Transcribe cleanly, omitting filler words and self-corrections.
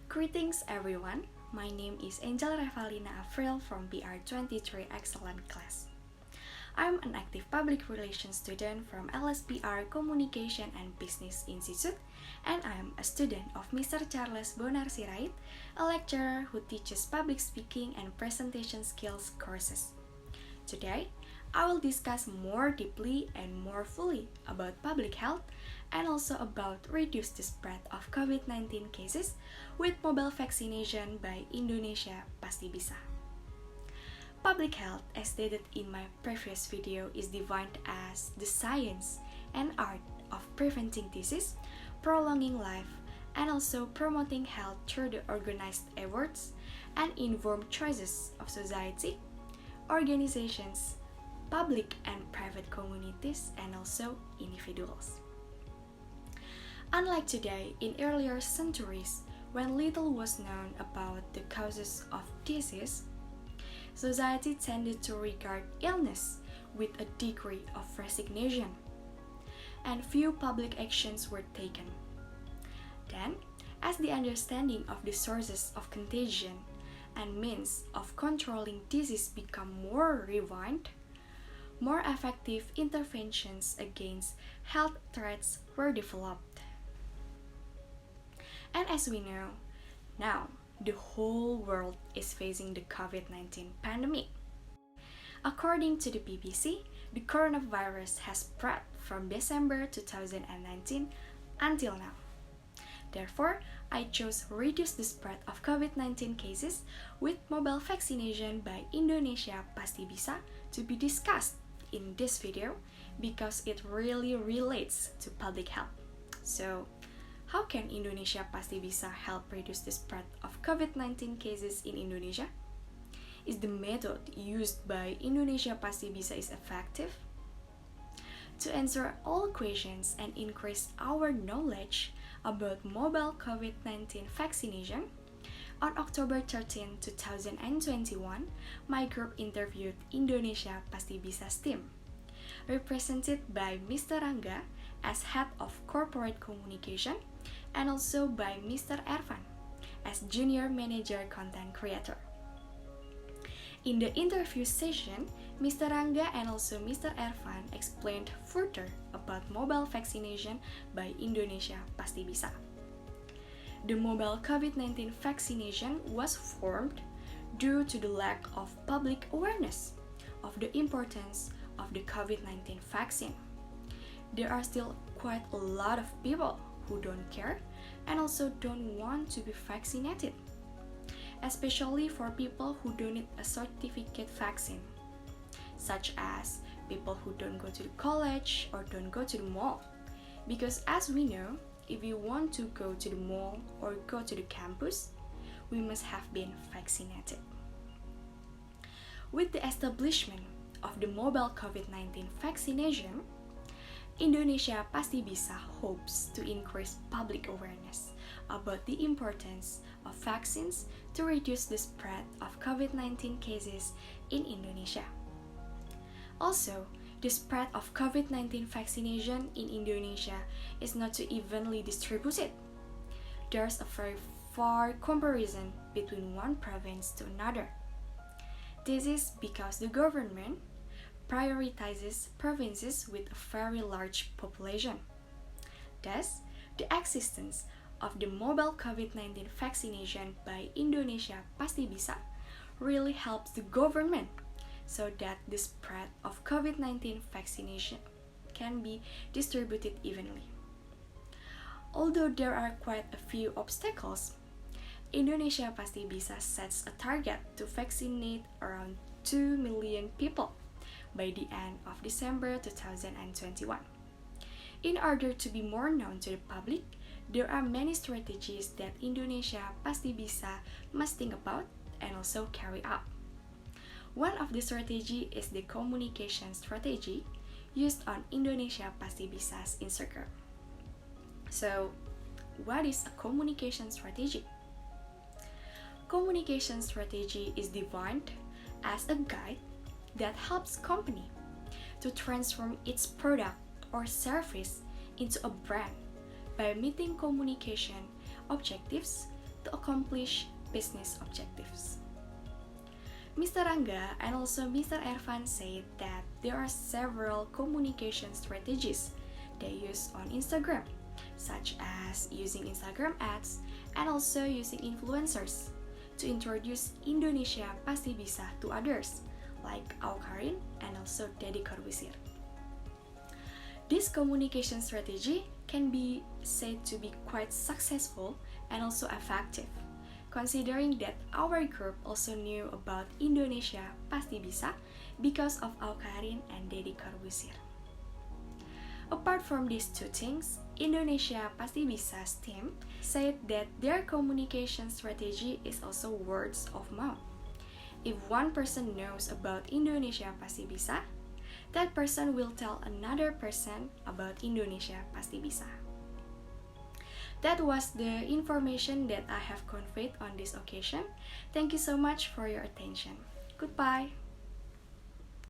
Greetings everyone, my name is Angel Revalina Avril from PR23-EXCL class. I'm an active public relations student from LSPR Communication and Business Institute, and I'm a student of Mr. Charles Bonar Sirait, a lecturer who teaches public speaking and presentation skills courses. Today, I will discuss more deeply and more fully about public health and also about reduce the spread of COVID-19 cases with mobile vaccination by Indonesia Pasti Bisa. Public health, as stated in my previous video, is defined as the science and art of preventing disease, prolonging life, and also promoting health through the organized efforts and informed choices of society, organizations, public and private communities, and also individuals. Unlike today, in earlier centuries, when little was known about the causes of disease, society tended to regard illness with a degree of resignation, and few public actions were taken. Then, as the understanding of the sources of contagion and means of controlling disease become more refined, more effective interventions against health threats were developed. And as we know, now the whole world is facing the COVID-19 pandemic. According to the BBC, the coronavirus has spread from December 2019 until now. Therefore, I chose reduce the spread of COVID-19 cases with mobile vaccination by Indonesia Pasti Bisa to be discussed in this video because it really relates to public health. So, how can Indonesia Pasti Bisa help reduce the spread of COVID-19 cases in Indonesia? Is the method used by Indonesia Pasti Bisa is effective? To answer all questions and increase our knowledge about mobile COVID-19 vaccination, on October 13, 2021, my group interviewed Indonesia Pasti Bisa's team, represented by Mr. Rangga as Head of Corporate Communication, and also by Mr. Ervan as Junior Manager Content Creator. In the interview session, Mr. Rangga and also Mr. Ervan explained further about mobile vaccination by Indonesia Pasti Bisa. The mobile COVID-19 vaccination was formed due to the lack of public awareness of the importance of the COVID-19 vaccine. There are still quite a lot of people who don't care and also don't want to be vaccinated, especially for people who don't need a certificate vaccine, such as people who don't go to the college or don't go to the mall. Because as we know, if you want to go to the mall or go to the campus, we must have been vaccinated. With the establishment of the mobile COVID-19 vaccination, Indonesia Pasti Bisa hopes to increase public awareness about the importance of vaccines to reduce the spread of COVID-19 cases in Indonesia. Also, the spread of COVID-19 vaccination in Indonesia is not too evenly distributed. There's a very far comparison between one province to another. This is because the government prioritizes provinces with a very large population. Thus, the existence of the mobile COVID-19 vaccination by Indonesia Pasti Bisa really helps the government so that the spread of COVID-19 vaccination can be distributed evenly. Although there are quite a few obstacles, Indonesia Pasti Bisa sets a target to vaccinate around 2 million people by the end of December 2021. In order to be more known to the public, there are many strategies that Indonesia Pasti Bisa must think about and also carry out. One of the strategy is the communication strategy used on Indonesia Pasti Bisa's Instagram. So, what is a communication strategy? Communication strategy is defined as a guide that helps company to transform its product or service into a brand by meeting communication objectives to accomplish business objectives. Mr. Rangga and also Mr. Ervan said that there are several communication strategies they use on Instagram, such as using Instagram ads and also using influencers to introduce Indonesia Pasti Bisa to others, like Awkarin and also Deddy Corbuzier. This communication strategy can be said to be quite successful and also effective, considering that our group also knew about Indonesia Pasti Bisa because of Awkarin and Deddy Corbuzier. Apart from these two things, Indonesia Pasti Bisa's team said that their communication strategy is also words of mouth. If one person knows about Indonesia Pasti Bisa, that person will tell another person about Indonesia Pasti Bisa. That was the information that I have conveyed on this occasion. Thank you so much for your attention. Goodbye.